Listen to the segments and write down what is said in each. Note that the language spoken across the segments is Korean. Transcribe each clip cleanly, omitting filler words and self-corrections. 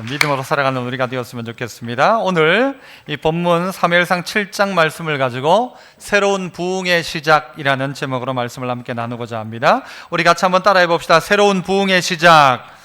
믿음으로 살아가는 우리가 되었으면 좋겠습니다. 오늘 이 본문 사무엘상 7장 말씀을 가지고 새로운 부흥의 시작이라는 제목으로 말씀을 함께 나누고자 합니다. 우리 같이 한번 따라해 봅시다. 새로운 부흥의 시작.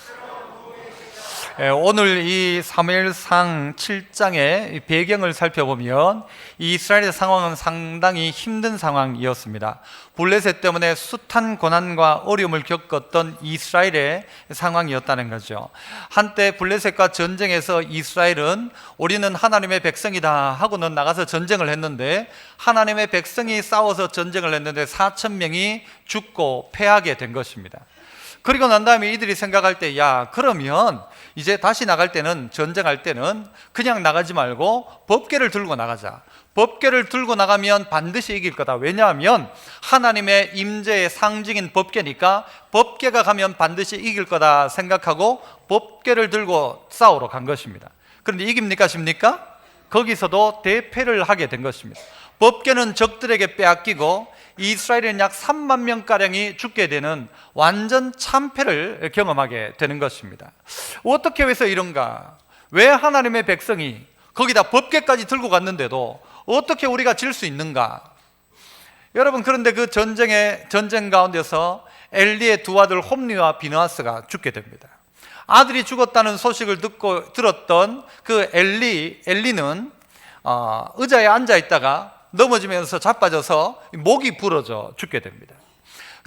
오늘 이 사무엘상 7장의 배경을 살펴보면 이스라엘의 상황은 상당히 힘든 상황이었습니다. 블레셋 때문에 숱한 고난과 어려움을 겪었던 이스라엘의 상황이었다는 거죠. 한때 블레셋과 전쟁에서 이스라엘은 우리는 하나님의 백성이다 하고는 나가서 전쟁을 했는데, 하나님의 백성이 싸워서 전쟁을 했는데 4,000명이 죽고 패하게 된 것입니다. 그리고 난 다음에 이들이 생각할 때, 야, 그러면 이제 다시 나갈 때는, 전쟁할 때는 그냥 나가지 말고 법궤를 들고 나가자. 법궤를 들고 나가면 반드시 이길 거다. 왜냐하면 하나님의 임재의 상징인 법궤니까 법궤가 가면 반드시 이길 거다 생각하고 법궤를 들고 싸우러 간 것입니다. 그런데 이깁니까, 집니까? 거기서도 대패를 하게 된 것입니다. 법궤는 적들에게 빼앗기고 이스라엘은 약 3만 명가량이 죽게 되는 완전 참패를 경험하게 되는 것입니다. 어떻게 해서 이런가? 왜 하나님의 백성이 거기다 법궤까지 들고 갔는데도 어떻게 우리가 질 수 있는가? 여러분, 그런데 그 전쟁 가운데서 엘리의 두 아들 홈리와 비느하스가 죽게 됩니다. 아들이 죽었다는 소식을 들었던 그 엘리는 의자에 앉아 있다가 넘어지면서 자빠져서 목이 부러져 죽게 됩니다.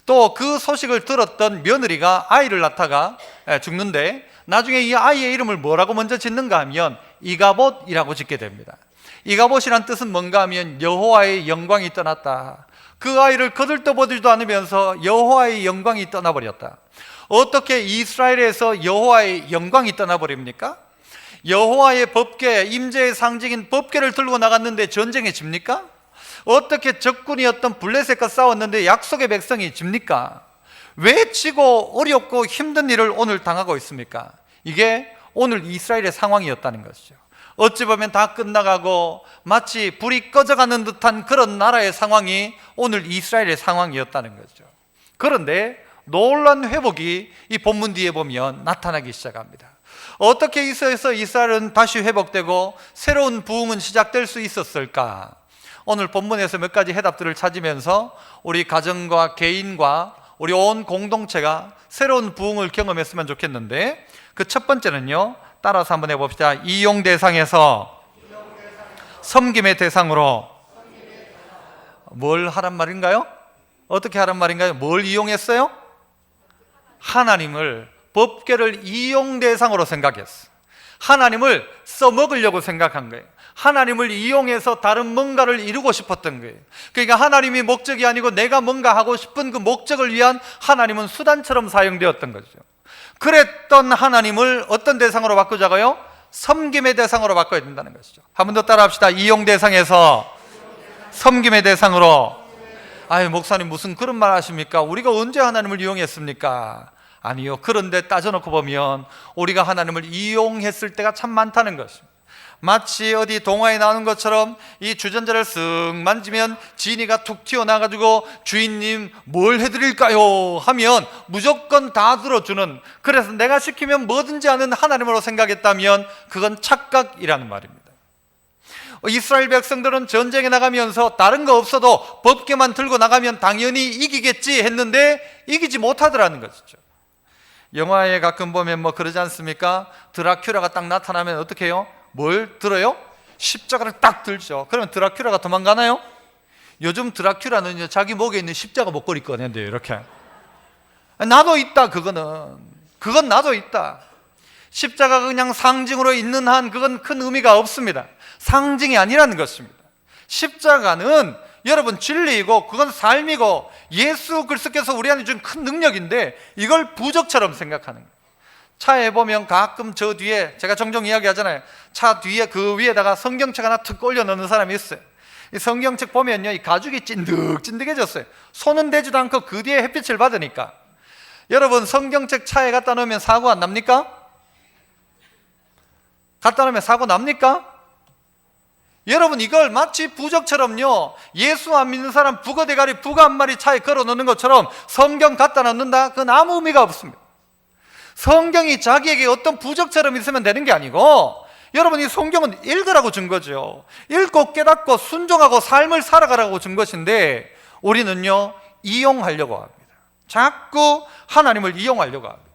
또 그 소식을 들었던 며느리가 아이를 낳다가 죽는데, 나중에 이 아이의 이름을 뭐라고 먼저 짓는가 하면 이가봇이라고 짓게 됩니다. 이가봇이란 뜻은 뭔가 하면 여호와의 영광이 떠났다. 그 아이를 거들떠보지도 않으면서 여호와의 영광이 떠나버렸다. 어떻게 이스라엘에서 여호와의 영광이 떠나버립니까? 여호와의 법궤, 임재의 상징인 법궤를 들고 나갔는데 전쟁에 집니까? 어떻게 적군이었던 블레셋과 싸웠는데 약속의 백성이 집니까? 왜 지고 어렵고 힘든 일을 오늘 당하고 있습니까? 이게 오늘 이스라엘의 상황이었다는 것이죠. 어찌 보면 다 끝나가고 마치 불이 꺼져가는 듯한 그런 나라의 상황이 오늘 이스라엘의 상황이었다는 거죠. 그런데 놀라운 회복이 이 본문 뒤에 보면 나타나기 시작합니다. 어떻게 해서 이스라엘은 다시 회복되고 새로운 부흥은 시작될 수 있었을까? 오늘 본문에서 몇 가지 해답들을 찾으면서 우리 가정과 개인과 우리 온 공동체가 새로운 부흥을 경험했으면 좋겠는데, 그 첫 번째는요, 따라서 한번 해봅시다. 이용 대상에서 섬김의 대상으로 뭘 하란 말인가요? 어떻게 하란 말인가요? 뭘 이용했어요? 하나님을, 법궤를 이용 대상으로 생각했어. 하나님을 써먹으려고 생각한 거예요. 하나님을 이용해서 다른 뭔가를 이루고 싶었던 거예요. 그러니까 하나님이 목적이 아니고 내가 뭔가 하고 싶은 그 목적을 위한 하나님은 수단처럼 사용되었던 거죠. 그랬던 하나님을 어떤 대상으로 바꾸자고요? 섬김의 대상으로 바꿔야 된다는 것이죠. 한 번 더 따라 합시다. 이용 대상에서 섬김의 대상으로. 아유, 목사님 무슨 그런 말 하십니까? 우리가 언제 하나님을 이용했습니까? 아니요. 그런데 따져놓고 보면 우리가 하나님을 이용했을 때가 참 많다는 것입니다. 마치 어디 동화에 나오는 것처럼 이 주전자를 쓱 만지면 지니가 툭 튀어나와가지고 주인님 뭘 해드릴까요? 하면 무조건 다 들어주는, 그래서 내가 시키면 뭐든지 하는 하나님으로 생각했다면 그건 착각이라는 말입니다. 이스라엘 백성들은 전쟁에 나가면서 다른 거 없어도 법궤만 들고 나가면 당연히 이기겠지 했는데 이기지 못하더라는 것이죠. 영화에 가끔 보면 뭐 그러지 않습니까? 드라큘라가 딱 나타나면 어떻게 해요? 뭘 들어요? 십자가를 딱 들죠. 그러면 드라큘라가 도망가나요? 요즘 드라큘라는 자기 목에 있는 십자가 목걸이 꺼낸대요. 이렇게. 나도 있다. 그건 나도 있다. 십자가가 그냥 상징으로 있는 한 그건 큰 의미가 없습니다. 상징이 아니라는 것입니다. 십자가는 여러분 진리이고 그건 삶이고 예수 그리스도께서 우리한테 준 큰 능력인데 이걸 부적처럼 생각하는 거예요. 차에 보면 가끔 저 뒤에, 제가 종종 이야기하잖아요. 차 뒤에 그 위에다가 성경책 하나 툭 올려놓는 사람이 있어요. 이 성경책 보면요, 이 가죽이 찐득찐득해졌어요. 손은 대지도 않고 그 뒤에 햇빛을 받으니까. 여러분, 성경책 차에 갖다 놓으면 사고 안 납니까? 갖다 놓으면 사고 납니까? 여러분, 이걸 마치 부적처럼요, 예수 안 믿는 사람 북어 대가리 북어 한 마리 차에 걸어 놓는 것처럼 성경 갖다 놓는다? 그건 아무 의미가 없습니다. 성경이 자기에게 어떤 부적처럼 있으면 되는 게 아니고, 여러분이 성경은 읽으라고 준 거죠. 읽고 깨닫고 순종하고 삶을 살아가라고 준 것인데, 우리는요 이용하려고 합니다. 자꾸 하나님을 이용하려고 합니다.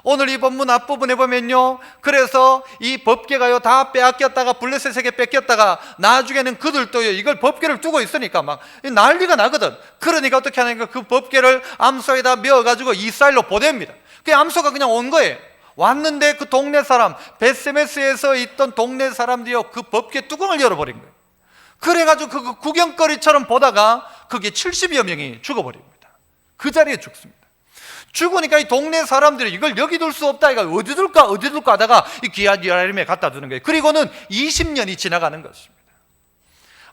오늘 이 본문 앞부분에 보면요, 그래서 이 법궤가요 다 빼앗겼다가 블레셋에게 뺏겼다가 나중에는 그들도요 이걸 법궤를 두고 있으니까 막 난리가 나거든. 그러니까 어떻게 하니까 그 법궤를 암소에다 메어가지고 이스라엘로 보냅니다. 그 암소가 그냥 온 거예요. 왔는데 그 동네 사람, 벳세메스에서 있던 동네 사람들이요 그 법궤 뚜껑을 열어버린 거예요. 그래가지고 그 구경거리처럼 보다가 그게 70여 명이 죽어버립니다. 그 자리에 죽습니다. 죽으니까 이 동네 사람들이 이걸 여기 둘 수 없다, 이거 어디 둘까 하다가 이 기욤예루살렘에 갖다 두는 거예요. 그리고는 20년이 지나가는 것입니다.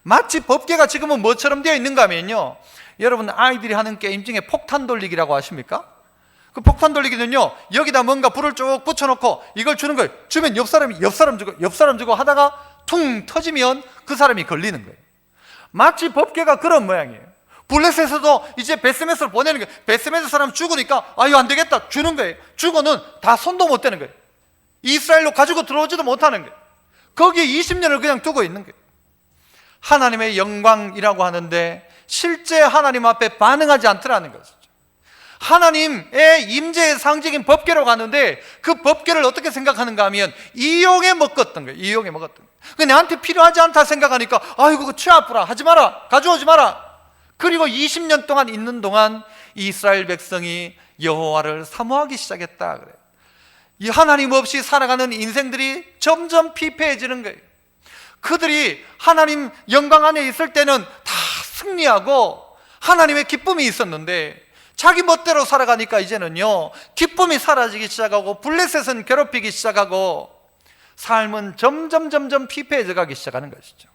마치 법궤가 지금은 뭐처럼 되어 있는가 하면요, 여러분 아이들이 하는 게임 중에 폭탄 돌리기라고 아십니까? 그 폭탄 돌리기는요, 여기다 뭔가 불을 쭉 붙여놓고 이걸 주는 거예요. 주면 옆 사람 주고 하다가 퉁 터지면 그 사람이 걸리는 거예요. 마치 법궤가 그런 모양이에요. 블레셋에서도 이제 벳세메스를 보내는 거예요. 벳세메스 사람 죽으니까 이거 안 되겠다 주는 거예요. 죽어는 다 손도 못 대는 거예요. 이스라엘로 가지고 들어오지도 못하는 거예요. 거기에 20년을 그냥 두고 있는 거예요. 하나님의 영광이라고 하는데 실제 하나님 앞에 반응하지 않더라는 것이죠. 하나님의 임재의 상징인 법궤로 가는데 그 법궤를 어떻게 생각하는가 하면 이용해 먹었던 거예요. 이용해 먹었던 거예요. 내한테 필요하지 않다 생각하니까 아이고 그거 취 아프라 하지 마라, 가져오지 마라. 그리고 20년 동안 있는 동안 이스라엘 백성이 여호와를 사모하기 시작했다 그래요. 이 하나님 없이 살아가는 인생들이 점점 피폐해지는 거예요. 그들이 하나님 영광 안에 있을 때는 다 승리하고 하나님의 기쁨이 있었는데 자기 멋대로 살아가니까 이제는요 기쁨이 사라지기 시작하고 블레셋은 괴롭히기 시작하고 삶은 점점 피폐해져 가기 시작하는 것이죠.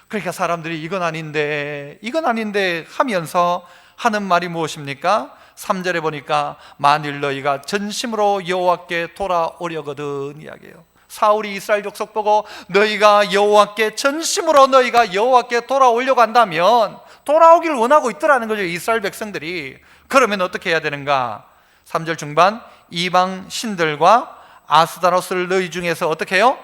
그러니까 사람들이 이건 아닌데 하면서 하는 말이 무엇입니까? 3절에 보니까 만일 너희가 전심으로 여호와께 돌아오려거든 이야기해요. 사울이 이스라엘 족속 보고 너희가 여호와께 전심으로 너희가 여호와께 돌아오려고 한다면, 돌아오기를 원하고 있더라는 거죠 이스라엘 백성들이. 그러면 어떻게 해야 되는가? 3절 중반, 이방 신들과 아스타로스를 너희 중에서 어떻게 해요?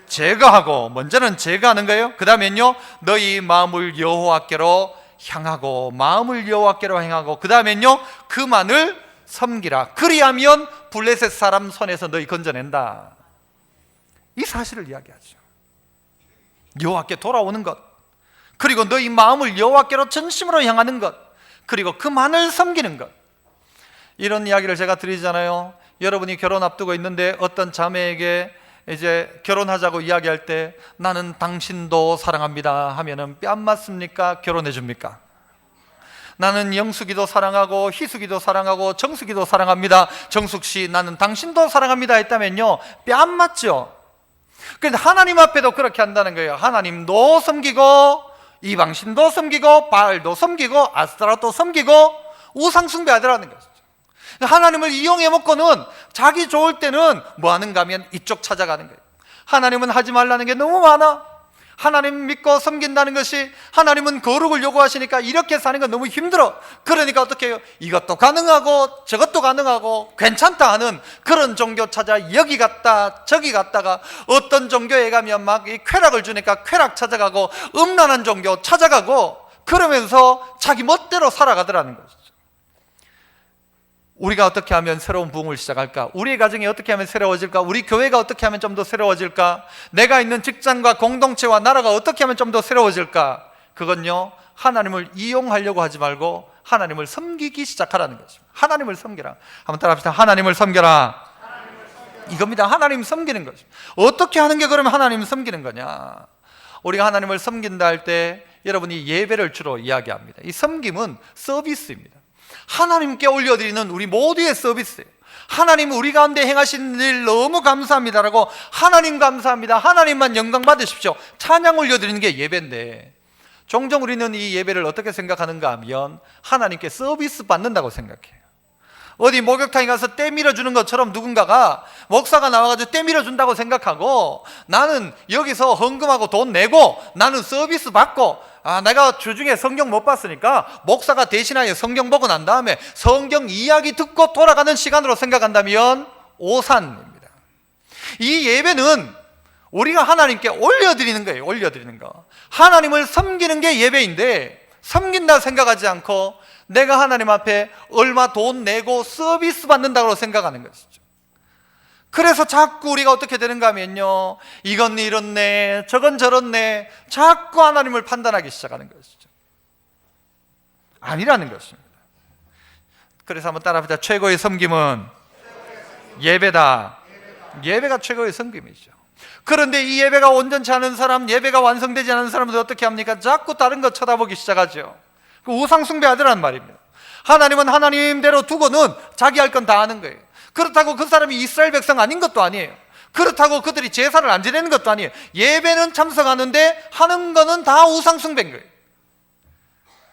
제거하고, 먼저는 제거하는 거예요. 그 다음엔요 너희 마음을 여호와께로 향하고, 마음을 여호와께로 향하고, 그 다음엔요 그만을 섬기라. 그리하면 블레셋 사람 손에서 너희 건져낸다. 이 사실을 이야기하죠. 여호와께 돌아오는 것, 그리고 너희 마음을 여호와께로 전심으로 향하는 것, 그리고 그만을 섬기는 것. 이런 이야기를 제가 드리잖아요. 여러분이 결혼 앞두고 있는데 어떤 자매에게 이제 결혼하자고 이야기할 때 나는 당신도 사랑합니다 하면은 뺨 맞습니까? 결혼해 줍니까? 나는 영숙이도 사랑하고 희숙이도 사랑하고 정숙이도 사랑합니다, 정숙씨 나는 당신도 사랑합니다 했다면요 뺨 맞죠. 그런데 하나님 앞에도 그렇게 한다는 거예요. 하나님도 섬기고 이방신도 섬기고 바알도 섬기고 아스타라도 섬기고 우상 숭배하더라는 것이죠. 하나님을 이용해 먹고는 자기 좋을 때는 뭐 하는가 하면 이쪽 찾아가는 거예요. 하나님은 하지 말라는 게 너무 많아. 하나님 믿고 섬긴다는 것이, 하나님은 거룩을 요구하시니까 이렇게 사는 건 너무 힘들어. 그러니까 어떻게 해요? 이것도 가능하고 저것도 가능하고 괜찮다 하는 그런 종교 찾아 여기 갔다 저기 갔다가, 어떤 종교에 가면 막 이 쾌락을 주니까 쾌락 찾아가고 음란한 종교 찾아가고, 그러면서 자기 멋대로 살아가더라는 것이죠. 우리가 어떻게 하면 새로운 부흥을 시작할까? 우리의 가정이 어떻게 하면 새로워질까? 우리 교회가 어떻게 하면 좀 더 새로워질까? 내가 있는 직장과 공동체와 나라가 어떻게 하면 좀 더 새로워질까? 그건요 하나님을 이용하려고 하지 말고 하나님을 섬기기 시작하라는 것입니다. 하나님을 섬겨라. 한번 따라합시다. 하나님을 섬겨라. 이겁니다. 하나님 섬기는 것입니다. 어떻게 하는 게 그러면 하나님을 섬기는 거냐? 우리가 하나님을 섬긴다 할 때 여러분이 예배를 주로 이야기합니다. 이 섬김은 서비스입니다. 하나님께 올려드리는 우리 모두의 서비스예요. 하나님 우리 가운데 행하신 일 너무 감사합니다라고, 하나님 감사합니다, 하나님만 영광 받으십시오, 찬양 올려드리는 게 예배인데, 종종 우리는 이 예배를 어떻게 생각하는가 하면 하나님께 서비스 받는다고 생각해요. 어디 목욕탕에 가서 때 밀어주는 것처럼 누군가가, 목사가 나와가지고 때 밀어준다고 생각하고, 나는 여기서 헌금하고 돈 내고 나는 서비스 받고, 내가 주중에 성경 못 봤으니까 목사가 대신하여 성경 보고 난 다음에 성경 이야기 듣고 돌아가는 시간으로 생각한다면 오산입니다. 이 예배는 우리가 하나님께 올려드리는 거예요. 올려드리는 거. 하나님을 섬기는 게 예배인데, 섬긴다 생각하지 않고 내가 하나님 앞에 얼마 돈 내고 서비스 받는다고 생각하는 것이죠. 그래서 자꾸 우리가 어떻게 되는가 하면요, 이건 이렇네, 저건 저렇네, 자꾸 하나님을 판단하기 시작하는 것이죠. 아니라는 것입니다. 그래서 한번 따라합시다. 최고의 섬김은 예배다. 예배가 최고의 섬김이죠. 그런데 이 예배가 온전치 않은 사람, 예배가 완성되지 않은 사람들 어떻게 합니까? 자꾸 다른 것 쳐다보기 시작하죠. 그 우상 숭배하더란 말입니다. 하나님은 하나님대로 두고는 자기 할 건 다 하는 거예요. 그렇다고 그 사람이 이스라엘 백성 아닌 것도 아니에요. 그렇다고 그들이 제사를 안 지내는 것도 아니에요. 예배는 참석하는데 하는 거는 다 우상 숭배인 거예요.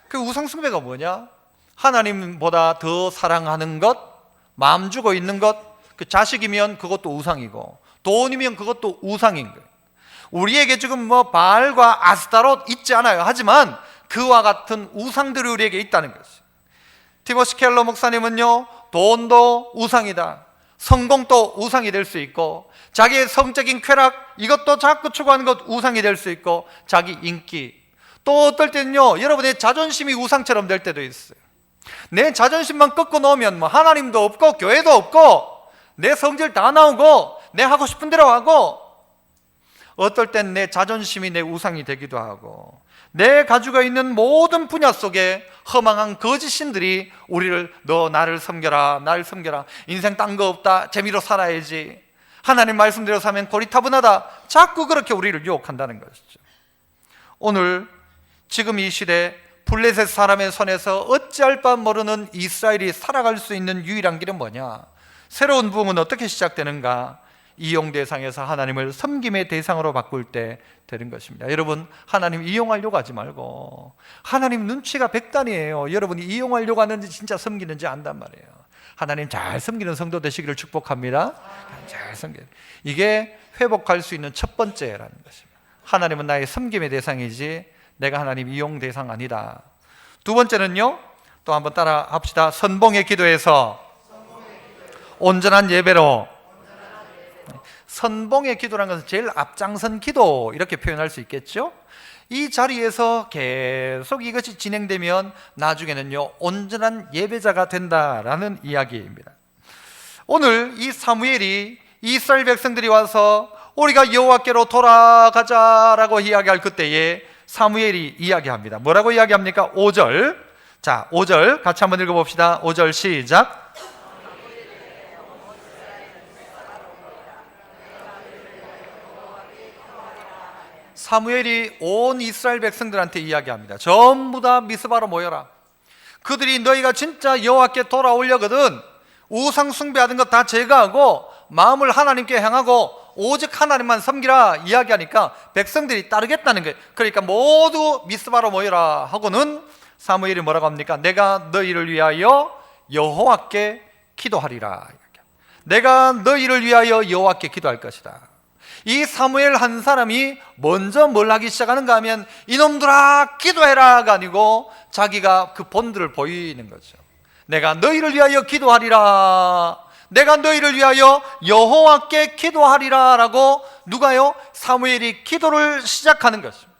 그 우상 숭배가 뭐냐? 하나님보다 더 사랑하는 것, 마음 주고 있는 것, 그 자식이면 그것도 우상이고, 돈이면 그것도 우상인 거예요. 우리에게 지금 뭐 바알과 아스타롯 있지 않아요. 하지만 그와 같은 우상들이 우리에게 있다는 것이죠. 티모시 켈러 목사님은요, 돈도 우상이다, 성공도 우상이 될 수 있고, 자기의 성적인 쾌락, 이것도 자꾸 추구하는 것 우상이 될 수 있고, 자기 인기, 또 어떨 때는요, 여러분의 자존심이 우상처럼 될 때도 있어요. 내 자존심만 꺾고 놓으면 뭐 하나님도 없고 교회도 없고 내 성질 다 나오고 내 하고 싶은 대로 하고, 어떨 땐 내 자존심이 내 우상이 되기도 하고, 내 가지고 있는 모든 분야 속에 허망한 거짓신들이 우리를 너 나를 섬겨라, 나를 섬겨라, 인생 딴 거 없다, 재미로 살아야지, 하나님 말씀대로 사면 고리타분하다, 자꾸 그렇게 우리를 유혹한다는 것이죠. 오늘 지금 이 시대 블레셋 사람의 손에서 어찌할 바 모르는 이스라엘이 살아갈 수 있는 유일한 길은 뭐냐? 새로운 부흥은 어떻게 시작되는가? 이용 대상에서 하나님을 섬김의 대상으로 바꿀 때 되는 것입니다. 여러분, 하나님 이용하려고 하지 말고, 하나님 눈치가 백단이에요. 여러분이 이용하려고 하는지 진짜 섬기는지 안단 말이에요. 하나님 잘 섬기는 성도 되시기를 축복합니다. 잘 섬겨. 이게 회복할 수 있는 첫 번째라는 것입니다. 하나님은 나의 섬김의 대상이지 내가 하나님 이용 대상 아니다. 두 번째는요, 또 한번 따라 합시다. 선봉의 기도에서 온전한 예배로. 선봉의 기도라는 것은 제일 앞장선 기도, 이렇게 표현할 수 있겠죠. 이 자리에서 계속 이것이 진행되면 나중에는요, 온전한 예배자가 된다라는 이야기입니다. 오늘 이 사무엘이 이스라엘 백성들이 와서 우리가 여호와께로 돌아가자라고 이야기할 그때에 사무엘이 이야기합니다. 뭐라고 이야기합니까? 5절. 자, 5절 같이 한번 읽어봅시다. 5절 시작. 사무엘이 온 이스라엘 백성들한테 이야기합니다. 전부 다 미스바로 모여라. 그들이 너희가 진짜 여호와께 돌아오려거든 우상 숭배하던 것 다 제거하고 마음을 하나님께 향하고 오직 하나님만 섬기라 이야기하니까 백성들이 따르겠다는 거예요. 그러니까 모두 미스바로 모여라 하고는 사무엘이 뭐라고 합니까? 내가 너희를 위하여 여호와께 기도하리라. 내가 너희를 위하여 여호와께 기도할 것이다. 이 사무엘 한 사람이 먼저 뭘 하기 시작하는가 하면 이놈들아 기도해라가 아니고 자기가 그 본들을 보이는 거죠. 내가 너희를 위하여 기도하리라, 내가 너희를 위하여 여호와께 기도하리라 라고 누가요? 사무엘이 기도를 시작하는 것입니다.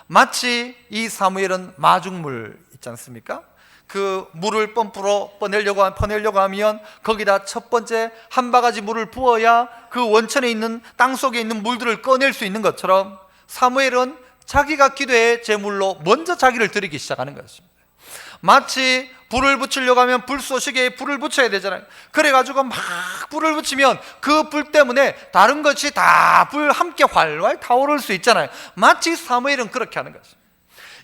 마치 이 사무엘은 마중물 있지 않습니까? 그 물을 펌프로 퍼내려고 하면 거기다 첫 번째 한 바가지 물을 부어야 그 원천에 있는 땅 속에 있는 물들을 꺼낼 수 있는 것처럼 사무엘은 자기가 기도의 제물로 먼저 자기를 드리기 시작하는 것입니다. 마치 불을 붙이려고 하면 불쏘시개에 불을 붙여야 되잖아요. 그래가지고 막 불을 붙이면 그 불 때문에 다른 것이 다 불 함께 활활 타오를 수 있잖아요. 마치 사무엘은 그렇게 하는 것입니다.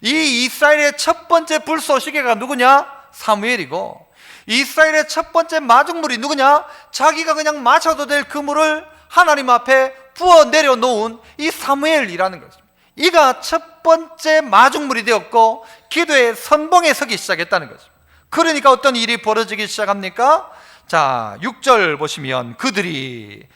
이 이스라엘의 첫 번째 불쏘시개가 누구냐? 사무엘이고, 이스라엘의 첫 번째 마중물이 누구냐? 자기가 그냥 마셔도 될 그 물을 하나님 앞에 부어 내려놓은 이 사무엘이라는 것입니다. 이가 첫 번째 마중물이 되었고 기도의 선봉에 서기 시작했다는 것입니다. 그러니까 어떤 일이 벌어지기 시작합니까? 자, 6절 보시면 그들이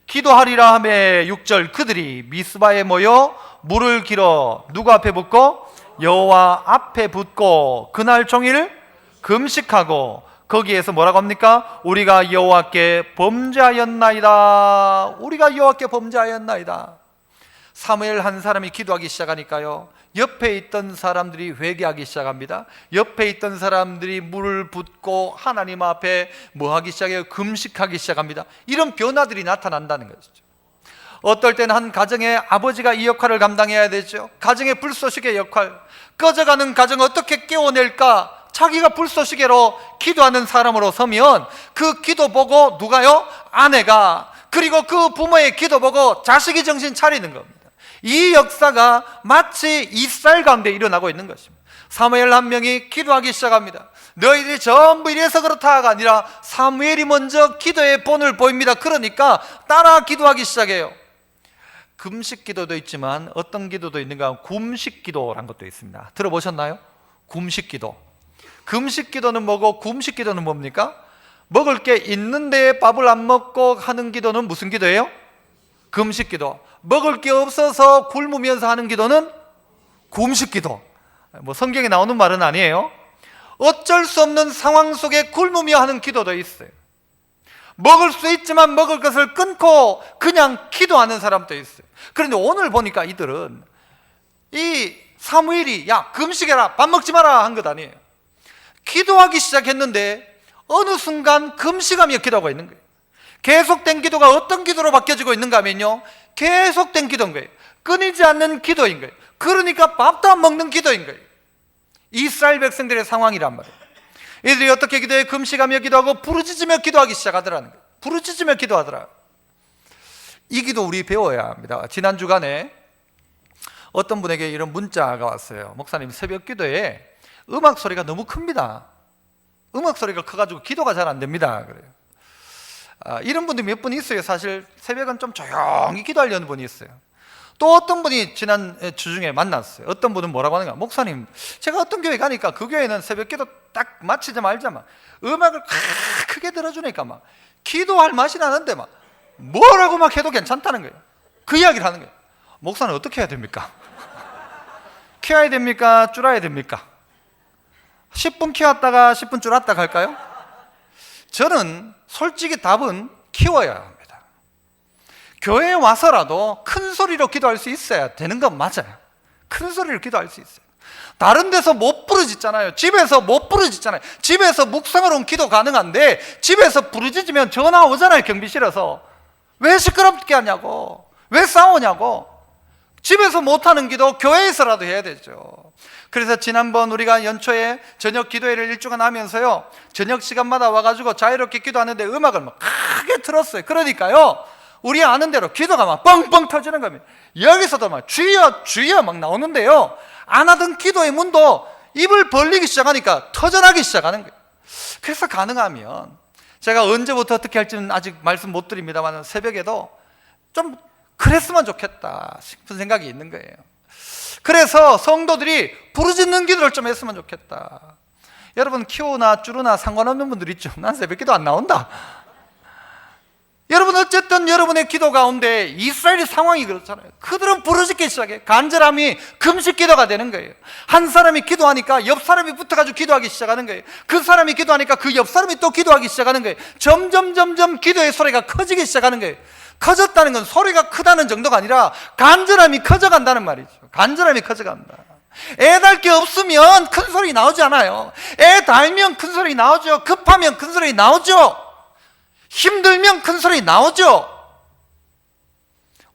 기도하리라 하매 6절 그들이 미스바에 모여 물을 길어 누구 앞에 붓고? 여호와 앞에 붓고 그날 종일 금식하고 거기에서 뭐라고 합니까? 우리가 여호와께 범죄하였나이다. 우리가 여호와께 범죄하였나이다. 사무엘 한 사람이 기도하기 시작하니까요, 옆에 있던 사람들이 회개하기 시작합니다. 옆에 있던 사람들이 물을 붓고 하나님 앞에 뭐 하기 시작해요? 금식하기 시작합니다. 이런 변화들이 나타난다는 것이죠. 어떨 때는 한 가정의 아버지가 이 역할을 감당해야 되죠. 가정의 불쏘시개 역할, 꺼져가는 가정을 어떻게 깨워낼까? 자기가 불쏘시개로 기도하는 사람으로 서면 그 기도 보고 누가요? 아내가, 그리고 그 부모의 기도 보고 자식이 정신 차리는 겁니다. 이 역사가 마치 이스라엘 가운데 일어나고 있는 것입니다. 사무엘 한 명이 기도하기 시작합니다. 너희들이 전부 이래서 그렇다가 아니라 사무엘이 먼저 기도의 본을 보입니다. 그러니까 따라 기도하기 시작해요. 금식 기도도 있지만 어떤 기도도 있는가? 굶식 기도란 것도 있습니다. 들어보셨나요? 굶식 기도. 금식 기도는 뭐고 굶식 기도는 뭡니까? 먹을 게 있는데 밥을 안 먹고 하는 기도는 무슨 기도예요? 금식 기도. 먹을 게 없어서 굶으면서 하는 기도는 굶식 기도. 뭐 성경에 나오는 말은 아니에요. 어쩔 수 없는 상황 속에 굶으며 하는 기도도 있어요. 먹을 수 있지만 먹을 것을 끊고 그냥 기도하는 사람도 있어요. 그런데 오늘 보니까 이들은 이 사무엘이 야 금식해라, 밥 먹지 마라 한 것 아니에요. 기도하기 시작했는데 어느 순간 금식하며 기도하고 있는 거예요. 계속된 기도가 어떤 기도로 바뀌어지고 있는가 하면요, 계속된 기도인 거예요. 끊이지 않는 기도인 거예요. 그러니까 밥도 안 먹는 기도인 거예요. 이스라엘 백성들의 상황이란 말이에요. 이들이 어떻게 기도해? 금식하며 기도하고 부르짖으며 기도하기 시작하더라는 거예요. 부르짖으며 기도하더라. 이 기도 우리 배워야 합니다. 지난 주간에 어떤 분에게 이런 문자가 왔어요. 목사님, 새벽 기도에 음악 소리가 너무 큽니다. 음악 소리가 커가지고 기도가 잘 안 됩니다. 그래요. 이런 분들이 몇 분 있어요. 사실 새벽은 좀 조용히 기도하려는 분이 있어요. 또 어떤 분이 지난 주 중에 만났어요. 어떤 분은 뭐라고 하는가? 목사님, 제가 어떤 교회 가니까 그 교회는 새벽 기도 딱 마치자마자 막 음악을 크게 들어주니까 막 기도할 맛이 나는데 막 뭐라고 막 해도 괜찮다는 거예요. 그 이야기를 하는 거예요. 목사는 어떻게 해야 됩니까? 키워야 됩니까? 줄여야 됩니까? 10분 키웠다가 10분 줄였다 할까요? 저는 솔직히 답은 키워야 합니다. 교회에 와서라도 큰 소리로 기도할 수 있어야 되는 건 맞아요. 큰 소리로 기도할 수 있어요. 다른 데서 못 부르짖잖아요. 집에서 못 부르짖잖아요. 집에서 묵상으로는 기도 가능한데 집에서 부르짖으면 전화 오잖아요. 경비실에서. 왜 시끄럽게 하냐고, 왜 싸우냐고. 집에서 못하는 기도 교회에서라도 해야 되죠. 그래서 지난번 우리가 연초에 저녁 기도회를 1주간 하면서요, 저녁 시간마다 와가지고 자유롭게 기도하는데 음악을 막 크게 틀었어요. 그러니까요, 우리 아는 대로 기도가 막 뻥뻥 터지는 겁니다. 여기서도 막 주여 주여 막 나오는데요, 안 하던 기도의 문도 입을 벌리기 시작하니까 터져나기 시작하는 거예요. 그래서 가능하면 제가 언제부터 어떻게 할지는 아직 말씀 못 드립니다만 새벽에도 좀 그랬으면 좋겠다 싶은 생각이 있는 거예요. 그래서 성도들이 부르짖는 기도를 좀 했으면 좋겠다. 여러분, 키우나 쭈르나 상관없는 분들 있죠. 난 새벽기도 안 나온다. 여러분, 어쨌든 여러분의 기도 가운데 이스라엘의 상황이 그렇잖아요. 그들은 부르짖기 시작해. 간절함이 금식 기도가 되는 거예요. 한 사람이 기도하니까 옆 사람이 붙어가지고 기도하기 시작하는 거예요. 그 사람이 기도하니까 그 옆 사람이 또 기도하기 시작하는 거예요. 점점 기도의 소리가 커지기 시작하는 거예요. 커졌다는 건 소리가 크다는 정도가 아니라 간절함이 커져간다는 말이죠. 간절함이 커져간다. 애 달 게 없으면 큰 소리 나오지 않아요. 애 달면 큰 소리 나오죠. 급하면 큰 소리 나오죠. 힘들면 큰 소리 나오죠.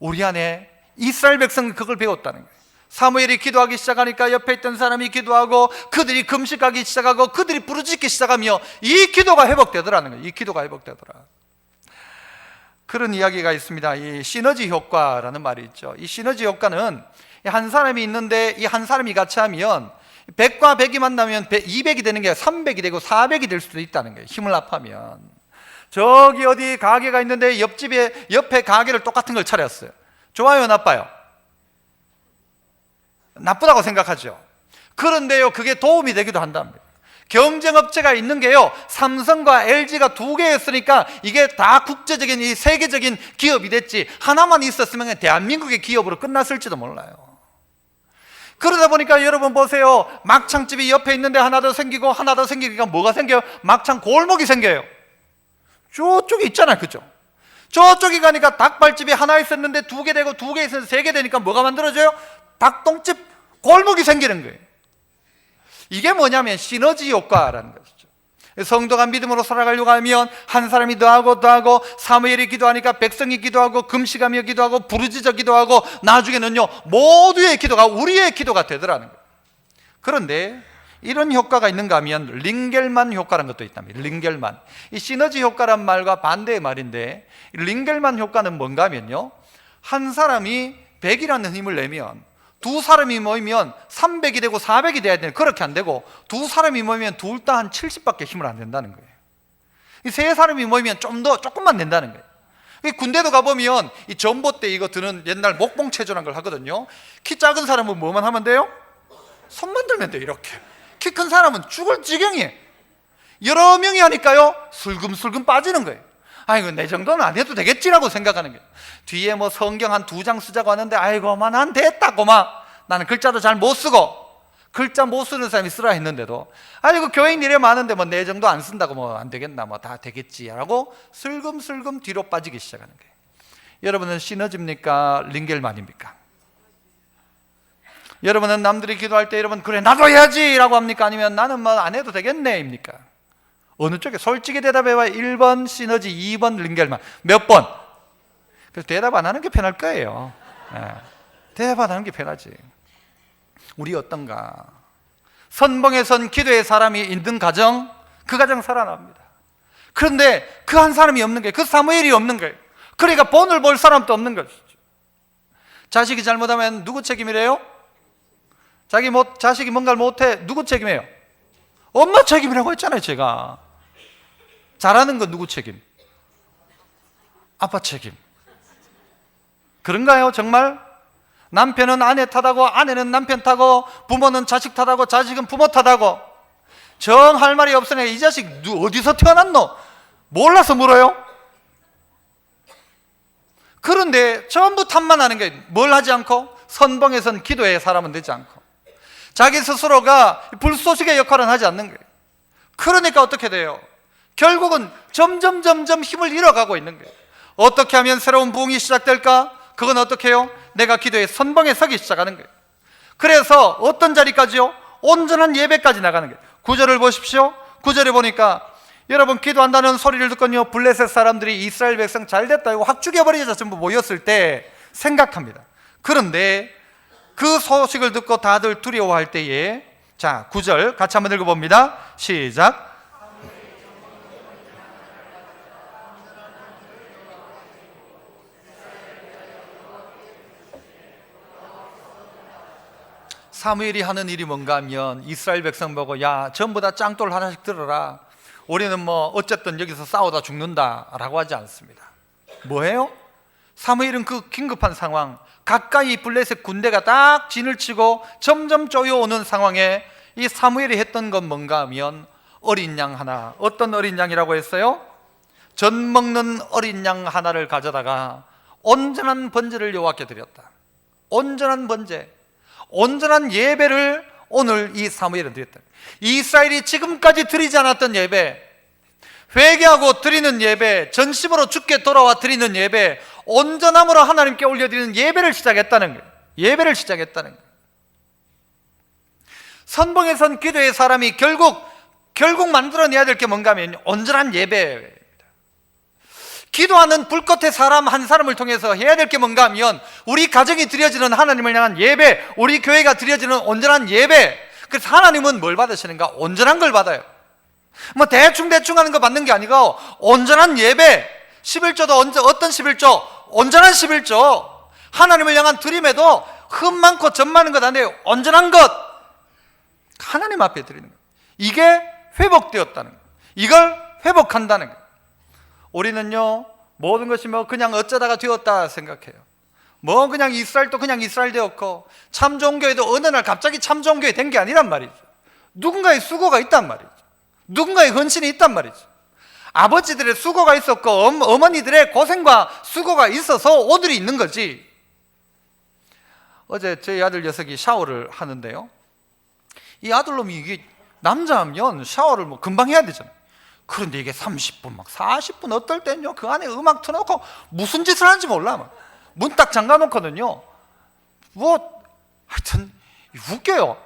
우리 안에 이스라엘 백성은 그걸 배웠다는 거예요. 사무엘이 기도하기 시작하니까 옆에 있던 사람이 기도하고 그들이 금식하기 시작하고 그들이 부르짖기 시작하며 이 기도가 회복되더라는 거예요. 이 기도가 회복되더라. 그런 이야기가 있습니다. 이 시너지 효과라는 말이 있죠. 이 시너지 효과는 한 사람이 있는데 이 한 사람이 같이 하면 100과 100이 만나면 200이 되는 게 300이 되고 400이 될 수도 있다는 거예요. 힘을 합하면. 저기 어디 가게가 있는데 옆에 가게를 똑같은 걸 차렸어요. 좋아요, 나빠요? 나쁘다고 생각하죠. 그런데요, 그게 도움이 되기도 한답니다. 경쟁업체가 있는 게요, 삼성과 LG가 두 개였으니까 이게 다 국제적인 이 세계적인 기업이 됐지, 하나만 있었으면 대한민국의 기업으로 끝났을지도 몰라요. 그러다 보니까 여러분 보세요. 막창집이 옆에 있는데 하나 더 생기고 하나 더 생기니까 뭐가 생겨요? 막창 골목이 생겨요. 저쪽에 있잖아요, 그죠? 저쪽에 가니까 닭발집이 하나 있었는데 두 개 되고 두 개 있었는데 세 개 되니까 뭐가 만들어져요? 닭똥집 골목이 생기는 거예요. 이게 뭐냐면 시너지 효과라는 것이죠. 성도가 믿음으로 살아가려고 하면 한 사람이 더하고 사무엘이 기도하니까 백성이 기도하고 금식하며 기도하고 부르짖어 기도하고 나중에는요 모두의 기도가 우리의 기도가 되더라는 거예요. 그런데 이런 효과가 있는가 하면 링겔만 효과라는 것도 있답니다. 링겔만, 이 시너지 효과란 말과 반대의 말인데, 링겔만 효과는 뭔가 하면요, 한 사람이 100이라는 힘을 내면 두 사람이 모이면 300이 되고 400이 돼야 되는데 그렇게 안 되고, 두 사람이 모이면 둘 다 한 70밖에 힘을 안 낸다는 거예요. 이 세 사람이 모이면 조금만 낸다는 거예요. 군대도 가보면 이 전봇대 이거 드는 옛날 목봉체조라는 걸 하거든요. 키 작은 사람은 뭐만 하면 돼요? 손만 들면 돼요. 이렇게. 키 큰 사람은 죽을 지경이에요. 여러 명이 하니까요 슬금슬금 빠지는 거예요. 아이고 내 정도는 안 해도 되겠지라고 생각하는 거예요. 뒤에 뭐 성경 한 2장 쓰자고 하는데 아이고 난 됐다고만, 나는 글자도 잘 못 쓰고, 글자 못 쓰는 사람이 쓰라 했는데도 아이고 교인 이래 많은데 뭐 내 정도 안 쓴다고 뭐 안 되겠나, 뭐 다 되겠지라고 슬금슬금 뒤로 빠지기 시작하는 거예요. 여러분은 시너지입니까? 링겔만입니까? 여러분은 남들이 기도할 때 여러분 그래 나도 해야지 라고 합니까? 아니면 나는 뭐 안 해도 되겠네 입니까? 어느 쪽에? 솔직히 대답해봐. 1번 시너지, 2번 링겔만. 몇 번? 그래서 대답 안 하는 게 편할 거예요. 네. 대답 안 하는 게 편하지. 우리 어떤가? 선봉에 선 기도의 사람이 있는 가정, 그 가정 살아납니다. 그런데 그 한 사람이 없는 거예요. 그 사무엘이 없는 거예요. 그러니까 본을 볼 사람도 없는 것이죠. 자식이 잘못하면 누구 책임이래요? 자식이 뭔가를 못해 누구 책임이에요? 엄마 책임이라고 했잖아요. 제가 잘하는 건 누구 책임? 아빠 책임. 그런가요 정말? 남편은 아내 탓하고 아내는 남편 탓하고 부모는 자식 탓하고 자식은 부모 탓하고, 정할 말이 없으니 이 자식 어디서 태어났노? 몰라서 물어요? 그런데 전부 탓만 하는 게, 뭘 하지 않고? 선봉에 선 기도의 사람은 되지 않고 자기 스스로가 불쏘시개 역할은 하지 않는 거예요. 그러니까 어떻게 돼요? 결국은 점점 힘을 잃어가고 있는 거예요. 어떻게 하면 새로운 부흥이 시작될까? 그건 어떻게 해요? 내가 기도의 선봉에 서기 시작하는 거예요. 그래서 어떤 자리까지요? 온전한 예배까지 나가는 거예요. 9절을 보십시오. 9절에 보니까 여러분 기도한다는 소리를 듣고요 블레셋 사람들이 이스라엘 백성 잘됐다 이거 확 죽여버리자 전부 모였을 때 생각합니다. 그런데 그 소식을 듣고 다들 두려워할 때에, 자 9절 같이 한번 읽어봅니다. 시작. 사무엘이 하는 일이 뭔가 하면 이스라엘 백성 보고 야 전부 다 짱돌 하나씩 들어라, 우리는 뭐 어쨌든 여기서 싸우다 죽는다 라고 하지 않습니다. 뭐예요? 사무엘은 그 긴급한 상황, 가까이 블레셋 군대가 딱 진을 치고 점점 쪼여오는 상황에 이 사무엘이 했던 건 뭔가 하면 어린 양 하나, 어떤 어린 양이라고 했어요? 젖 먹는 어린 양 하나를 가져다가 온전한 번제를 여호와께 드렸다. 온전한 번제, 온전한 예배를 오늘 이 사무엘은 드렸다. 이스라엘이 지금까지 드리지 않았던 예배, 회개하고 드리는 예배, 전심으로 주께 돌아와 드리는 예배, 온전함으로 하나님께 올려드리는 예배를 시작했다는 거예요. 예배를 시작했다는 거예요. 선봉에 선 기도의 사람이 결국 만들어내야 될 게 뭔가 하면 온전한 예배입니다. 기도하는 불꽃의 사람 한 사람을 통해서 해야 될 게 뭔가 하면 우리 가정이 드려지는 하나님을 향한 예배, 우리 교회가 드려지는 온전한 예배. 그래서 하나님은 뭘 받으시는가? 온전한 걸 받아요. 뭐 대충 하는 거 받는 게 아니고 온전한 예배. 11조도 어떤 11조? 온전한 11조. 하나님을 향한 드림에도 흠 많고 점 많은 것 아니에요. 온전한 것, 하나님 앞에 드리는 것. 이게 회복되었다는 거예요. 이걸 회복한다는 거예요. 우리는요 모든 것이 뭐 그냥 어쩌다가 되었다 생각해요. 뭐 그냥 이스라엘도 그냥 이스라엘 되었고 참 좋은 교회도 어느 날 갑자기 참 좋은 교회 된 게 아니란 말이죠. 누군가의 수고가 있단 말이죠. 누군가의 헌신이 있단 말이죠. 아버지들의 수고가 있었고 어머니들의 고생과 수고가 있어서 오늘이 있는 거지. 어제 저희 아들 녀석이 샤워를 하는데요, 이 아들놈이 이게 남자면 샤워를 뭐 금방 해야 되잖아요. 그런데 이게 30분 막 40분, 어떨 때는요 그 안에 음악 틀어놓고 무슨 짓을 하는지 몰라. 문 딱 잠가놓거든요. 뭐 하여튼 웃겨요.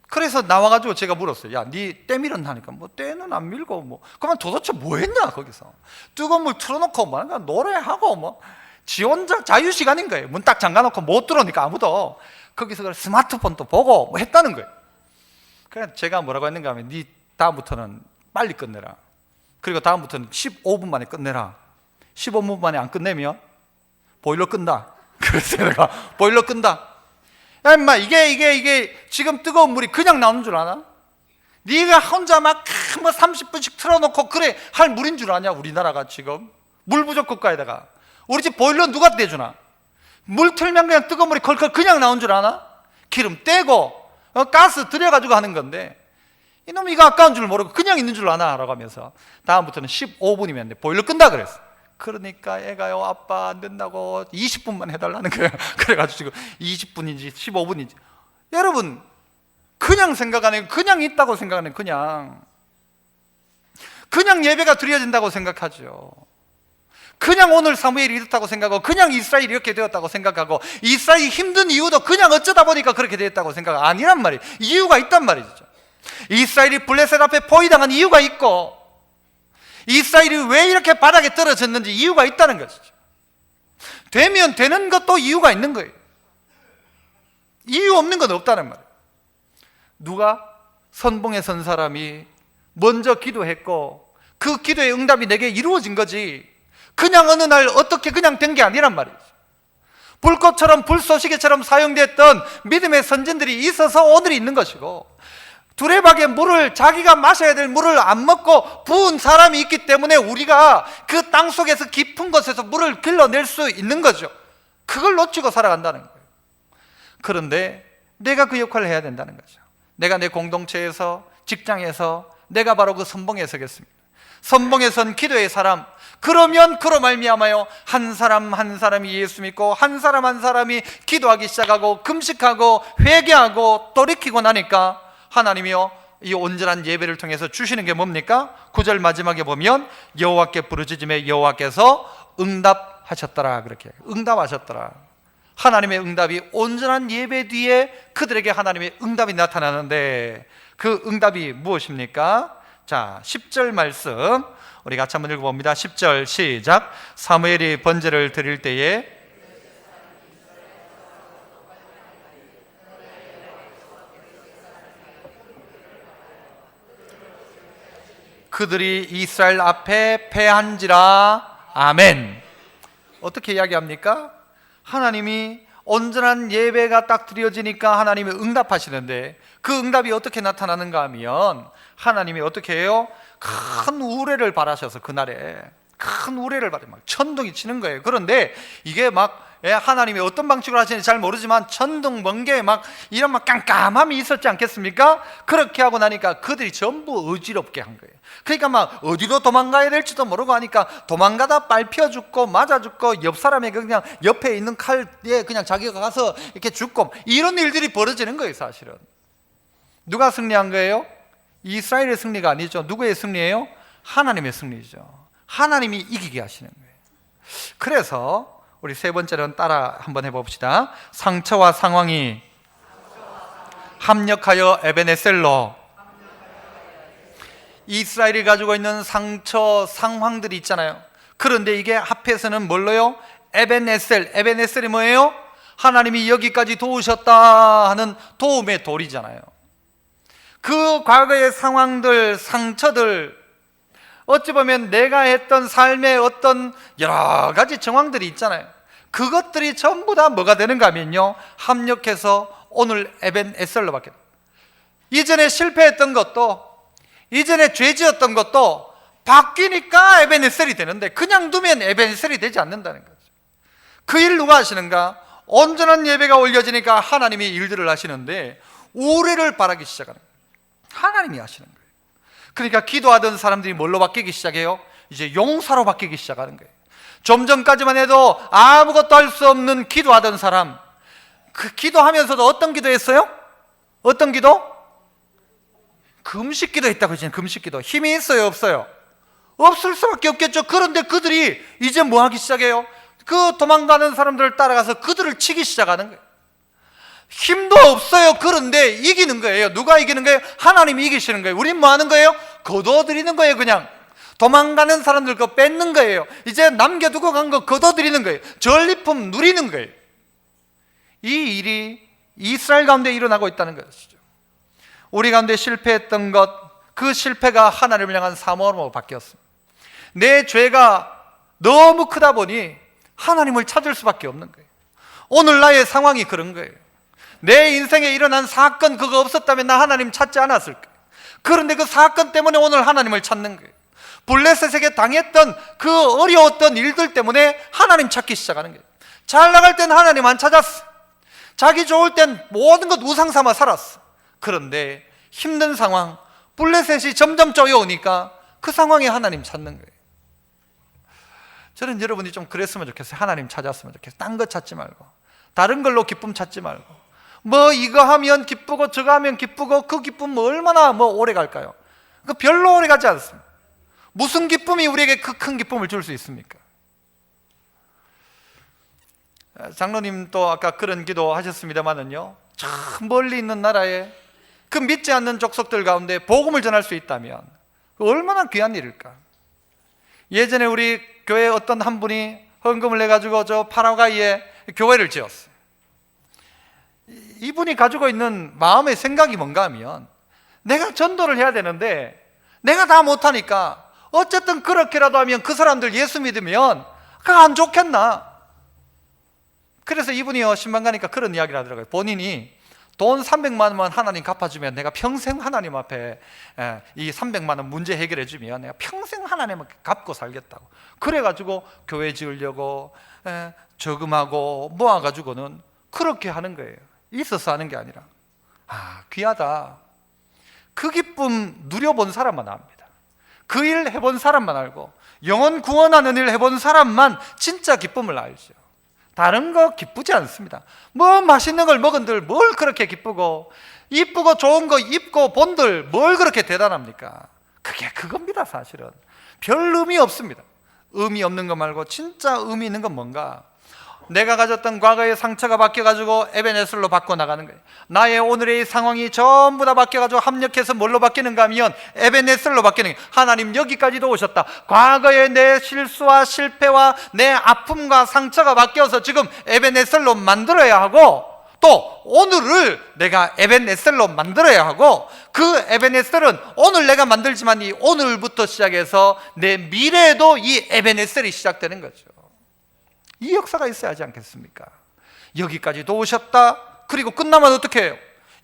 그래서 나와가지고 제가 물었어요. 야, 니 때 밀었나니까 뭐 때는 안 밀고 뭐 그러면 도대체 뭐 했냐 거기서. 뜨거운 물 틀어놓고 뭐 노래하고 뭐 지 혼자 자유시간인 거예요. 문 딱 잠가놓고 못 들어오니까 아무도. 거기서 그래 스마트폰도 보고 뭐 했다는 거예요. 그래서 제가 뭐라고 했는가 하면, 니 다음부터는 빨리 끝내라. 그리고 다음부터는 15분 만에 끝내라. 15분 만에 안 끝내면 보일러 끈다. 그래서 내가 보일러 끈다. 야 임마, 이게 지금 뜨거운 물이 그냥 나오는 줄 아나? 네가 혼자 막 뭐 30분씩 틀어놓고 그래 할 물인 줄 아냐? 우리나라가 지금 물 부족 국가에다가 우리 집 보일러 누가 떼주나? 물 틀면 그냥 뜨거운 물이 컬컬 그냥 나온 줄 아나? 기름 떼고 가스 들여가지고 하는 건데, 이놈이 이거 아까운 줄 모르고 그냥 있는 줄 아나? 라고 하면서 다음부터는 15분이면 돼. 보일러 끈다 그랬어. 그러니까 애가요, 아빠 안 된다고 20분만 해달라는 거예요. 그래가지고 지금 20분인지 15분인지. 여러분, 그냥 생각하는, 그냥 있다고 생각하는, 그냥 예배가 드려진다고 생각하죠. 그냥 오늘 사무엘이 이렇다고 생각하고, 그냥 이스라엘이 이렇게 되었다고 생각하고, 이스라엘이 힘든 이유도 그냥 어쩌다 보니까 그렇게 되었다고 생각 아니란 말이에요. 이유가 있단 말이죠. 이스라엘이 블레셋 앞에 포위당한 이유가 있고, 이스라엘이 왜 이렇게 바닥에 떨어졌는지 이유가 있다는 것이죠. 되면 되는 것도 이유가 있는 거예요. 이유 없는 건 없다는 말이에요. 누가? 선봉에 선 사람이 먼저 기도했고 그 기도의 응답이 내게 이루어진 거지, 그냥 어느 날 어떻게 그냥 된 게 아니란 말이죠. 불꽃처럼 불쏘시개처럼 사용됐던 믿음의 선진들이 있어서 오늘이 있는 것이고, 두레박의 물을, 자기가 마셔야 될 물을 안 먹고 부은 사람이 있기 때문에 우리가 그 땅 속에서 깊은 곳에서 물을 길러낼 수 있는 거죠. 그걸 놓치고 살아간다는 거예요. 그런데 내가 그 역할을 해야 된다는 거죠. 내가 내 공동체에서, 직장에서 내가 바로 그 선봉에 서겠습니다. 선봉에 선 기도의 사람. 그러면 그로 말미암아요 한 사람 한 사람이 예수 믿고 한 사람 한 사람이 기도하기 시작하고 금식하고 회개하고 돌이키고 나니까 하나님이요 이 온전한 예배를 통해서 주시는 게 뭡니까? 9절 마지막에 보면 여호와께 부르짖음에 여호와께서 응답하셨더라. 그렇게 응답하셨더라. 하나님의 응답이 온전한 예배 뒤에 그들에게 하나님의 응답이 나타나는데, 그 응답이 무엇입니까? 자, 10절 말씀 우리 같이 한번 읽어봅니다. 10절 시작. 사무엘이 번제를 드릴 때에 그들이 이스라엘 앞에 패한지라. 아멘. 어떻게 이야기합니까? 하나님이 온전한 예배가 딱 드려지니까 하나님이 응답하시는데, 그 응답이 어떻게 나타나는가 하면 하나님이 어떻게 해요? 큰 우레를 바라셔서 그날에 큰 우레를 바라 막 천둥이 치는 거예요. 그런데 이게 막 하나님이 어떤 방식으로 하시는지 잘 모르지만 천둥 번개 막 이런 막 깜깜함이 있었지 않겠습니까? 그렇게 하고 나니까 그들이 전부 어지럽게 한 거예요. 그러니까 막 어디로 도망가야 될지도 모르고 하니까 도망가다 밟혀 죽고 맞아 죽고, 옆 사람에게 그냥 옆에 있는 칼에 그냥 자기가 가서 이렇게 죽고, 이런 일들이 벌어지는 거예요. 사실은 누가 승리한 거예요? 이스라엘의 승리가 아니죠. 누구의 승리예요? 하나님의 승리죠. 하나님이 이기게 하시는 거예요. 그래서 우리 세 번째는 따라 한번 해봅시다. 상처와 상황이 합력하여 에베네셀로. 이스라엘이 가지고 있는 상처, 상황들이 있잖아요. 그런데 이게 합해서는 뭘로요? 에베네셀. 에베네셀이 뭐예요? 하나님이 여기까지 도우셨다 하는 도움의 돌이잖아요. 그 과거의 상황들, 상처들, 어찌 보면 내가 했던 삶의 어떤 여러 가지 정황들이 있잖아요. 그것들이 전부 다 뭐가 되는가 하면요, 합력해서 오늘 에벤에셀로 바뀌어요. 이전에 실패했던 것도, 이전에 죄 지었던 것도 바뀌니까 에벤에셀이 되는데, 그냥 두면 에벤에셀이 되지 않는다는 거죠. 그 일 누가 하시는가? 온전한 예배가 올려지니까 하나님이 일들을 하시는데 우레를 바라기 시작하는 거예요. 하나님이 하시는 거예요. 그러니까 기도하던 사람들이 뭘로 바뀌기 시작해요? 이제 용사로 바뀌기 시작하는 거예요. 좀 전까지만 해도 아무것도 할 수 없는 기도하던 사람, 그 기도하면서도 어떤 기도했어요? 어떤 기도? 금식 기도했다고 했잖아요. 금식 기도. 힘이 있어요, 없어요? 없을 수밖에 없겠죠. 그런데 그들이 이제 뭐 하기 시작해요? 그 도망가는 사람들을 따라가서 그들을 치기 시작하는 거예요. 힘도 없어요. 그런데 이기는 거예요. 누가 이기는 거예요? 하나님이 이기시는 거예요. 우린 뭐 하는 거예요? 거둬들이는 거예요. 그냥 도망가는 사람들 거 뺏는 거예요. 이제 남겨두고 간 거 거둬들이는 거예요. 전리품 누리는 거예요. 이 일이 이스라엘 가운데 일어나고 있다는 것이죠. 우리 가운데 실패했던 것, 그 실패가 하나님을 향한 사모함으로 바뀌었습니다. 내 죄가 너무 크다 보니 하나님을 찾을 수밖에 없는 거예요. 오늘 나의 상황이 그런 거예요. 내 인생에 일어난 사건 그거 없었다면 나 하나님 찾지 않았을 거예요. 그런데 그 사건 때문에 오늘 하나님을 찾는 거예요. 블레셋에게 당했던 그 어려웠던 일들 때문에 하나님 찾기 시작하는 거예요. 잘 나갈 땐 하나님 안 찾았어. 자기 좋을 땐 모든 것 우상 삼아 살았어. 그런데 힘든 상황, 블레셋이 점점 쪼여오니까 그 상황에 하나님 찾는 거예요. 저는 여러분이 좀 그랬으면 좋겠어요. 하나님 찾았으면 좋겠어요. 딴 거 찾지 말고, 다른 걸로 기쁨 찾지 말고, 뭐 이거 하면 기쁘고 저거 하면 기쁘고, 그 기쁨 뭐 얼마나 뭐 오래 갈까요? 그 별로 오래 가지 않습니다. 무슨 기쁨이 우리에게 그 큰 기쁨을 줄 수 있습니까? 장로님도 아까 그런 기도 하셨습니다만은요, 저 멀리 있는 나라에 그 믿지 않는 족속들 가운데 복음을 전할 수 있다면 얼마나 귀한 일일까? 예전에 우리 교회 어떤 한 분이 헌금을 내가지고 저 파라과이에 교회를 지었어요. 이분이 가지고 있는 마음의 생각이 뭔가 하면, 내가 전도를 해야 되는데 내가 다 못하니까 어쨌든 그렇게라도 하면 그 사람들 예수 믿으면 그거 안 좋겠나? 그래서 이분이요, 신방 가니까 그런 이야기를 하더라고요. 본인이 돈 300만 원만 하나님 갚아주면 내가 평생 하나님 앞에 이 300만 원 문제 해결해 주면 내가 평생 하나님을 갚고 살겠다고. 그래가지고 교회 지으려고 저금하고 모아가지고는 그렇게 하는 거예요. 있어서 하는 게 아니라. 아, 귀하다. 그 기쁨 누려본 사람만 압니다. 그 일 해본 사람만 알고, 영혼 구원하는 일 해본 사람만 진짜 기쁨을 알죠. 다른 거 기쁘지 않습니다. 뭐 맛있는 걸 먹은들 뭘 그렇게 기쁘고, 이쁘고 좋은 거 입고 본들 뭘 그렇게 대단합니까? 그게 그겁니다. 사실은 별 의미 없습니다. 의미 없는 거 말고 진짜 의미 있는 건 뭔가? 내가 가졌던 과거의 상처가 바뀌어가지고 에베네셀로 바꿔나가는 거예요. 나의 오늘의 상황이 전부 다 바뀌어가지고 합력해서 뭘로 바뀌는가 하면 에베네셀로 바뀌는 거예요. 하나님 여기까지도 오셨다. 과거의 내 실수와 실패와 내 아픔과 상처가 바뀌어서 지금 에베네셀로 만들어야 하고, 또 오늘을 내가 에벤에셀로 만들어야 하고, 그 에벤에셀은 오늘 내가 만들지만 이 오늘부터 시작해서 내 미래에도 이 에벤에셀이 시작되는 거죠. 이 역사가 있어야 하지 않겠습니까? 여기까지도 오셨다. 그리고 끝나면 어떻게 해요?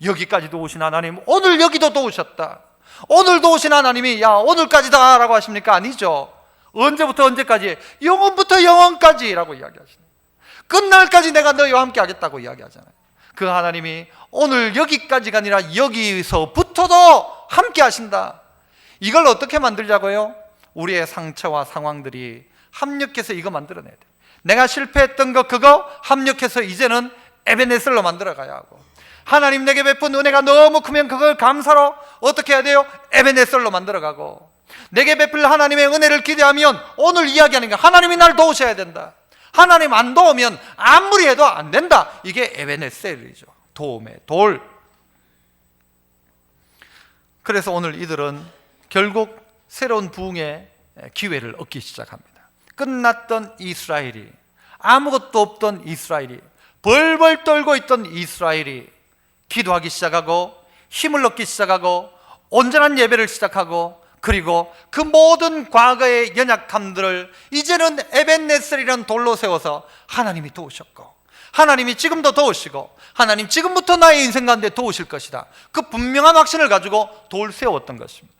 여기까지도 오신 하나님, 오늘 여기도 또 오셨다. 오늘도 오신 하나님이 야 오늘까지다 라고 하십니까? 아니죠. 언제부터 언제까지? 영원부터 영원까지 라고 이야기하시네요. 끝날까지 내가 너희와 함께 하겠다고 이야기하잖아요. 그 하나님이 오늘 여기까지가 아니라 여기서부터도 함께 하신다. 이걸 어떻게 만들자고요? 우리의 상처와 상황들이 합력해서 이거 만들어내야 돼. 내가 실패했던 거 그거 합력해서 이제는 에베네셀로 만들어 가야 하고, 하나님 내게 베푼 은혜가 너무 크면 그걸 감사로 어떻게 해야 돼요? 에베네셀로 만들어 가고, 내게 베풀 하나님의 은혜를 기대하면 오늘 이야기하는 게 하나님이 날 도우셔야 된다. 하나님 안 도우면 아무리 해도 안 된다. 이게 에베네셀이죠. 도움의 돌. 그래서 오늘 이들은 결국 새로운 부흥의 기회를 얻기 시작합니다. 끝났던 이스라엘이, 아무것도 없던 이스라엘이, 벌벌 떨고 있던 이스라엘이 기도하기 시작하고 힘을 얻기 시작하고 온전한 예배를 시작하고, 그리고 그 모든 과거의 연약함들을 이제는 에벤네셀이라는 돌로 세워서 하나님이 도우셨고, 하나님이 지금도 도우시고, 하나님 지금부터 나의 인생 가운데 도우실 것이다. 그 분명한 확신을 가지고 돌 세웠던 것입니다.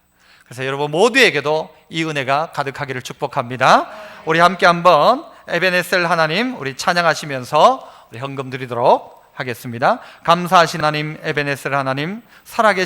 그래서 여러분 모두에게도 이 은혜가 가득하기를 축복합니다. 우리 함께 한번 에베네셀 하나님 우리 찬양하시면서 우리 헌금 드리도록 하겠습니다. 감사하신 하나님, 에베네셀 하나님, 살아계신